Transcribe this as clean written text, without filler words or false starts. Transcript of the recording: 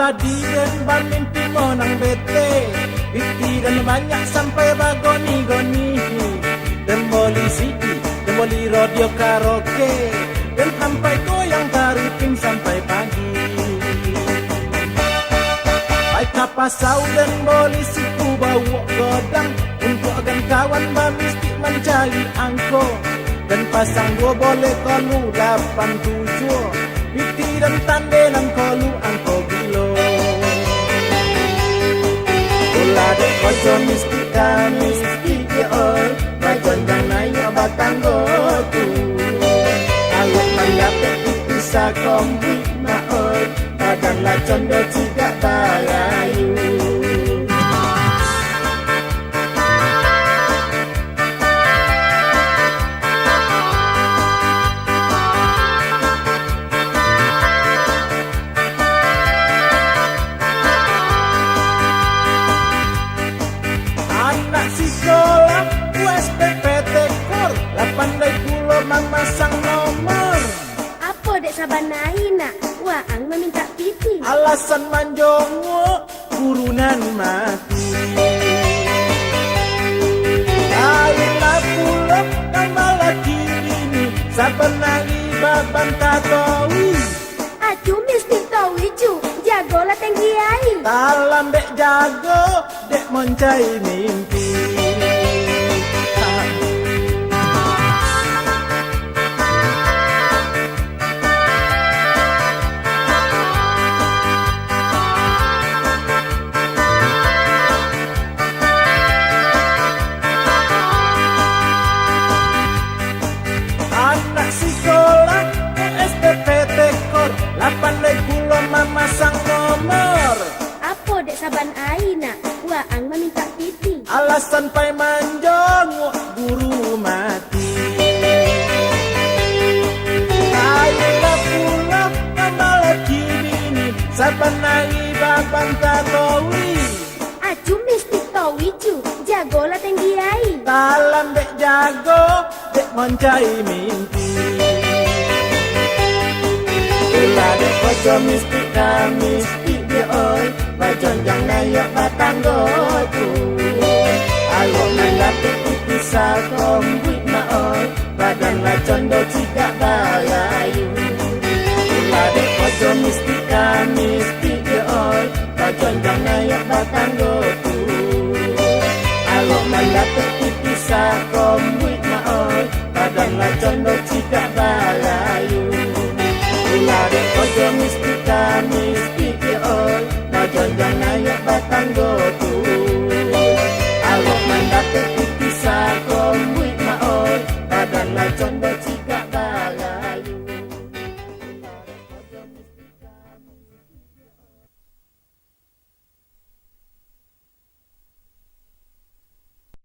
padi dan mimpi monang bete, piti dan banyak sampai bagoni-goni. Dan boli CD, dan boli radio karaoke, dan sampai goyang tariping sampai pagi. Baik kapasau dan boli siku bawa godang, untuk agan kawan mesti mencari angko. Dan pasang dua boleh kolu 87, piti dan tande dan kolu angko bilo. Kula dek koco misti kami misti oi, bajon yang naik batang gotu. Alok mandapet bisa komplit na oi, badan la condo ciga balayu. Anak sekolah USPP tekor 80 mang masang nomor. Apa dek sabanai nak? Waang meminta piti. Alasan manjongo kurunan mati. Kalilah pula nama lagi ini sabenari baban tatowi. Acu mesti tahu icu, jagolah tinggi ai. Dalam dek jago, dek mencai mimpi. Anak sekolah USPP tekor 80 memasang nomor. Apa dek saban ai nak? Waang meminta piti. Alasan pai manjong guru mati. Ayolah pula nama lagi ini sabanai baban tatowi. Acu mesti tahu icu, jagolah tinggi ai. Dalam dek jago, dek mencai mimpi. Kula dek koco misti kami misti dia oi, bajon yang naik batang gotu. Alok mandapit bisa kombuit na oi, badan la condo ciga balayu. Kula dek koco misti kami misti dia oi, bajon yang naik batang gotu. Alok mandapit bisa kombuit na oi, badan la condo ciga balayu. Kula dek koco misti kami misti dia oi, bajon yang naik batang gotu. Alok mandapit bisa kombuit na oi, badan la condo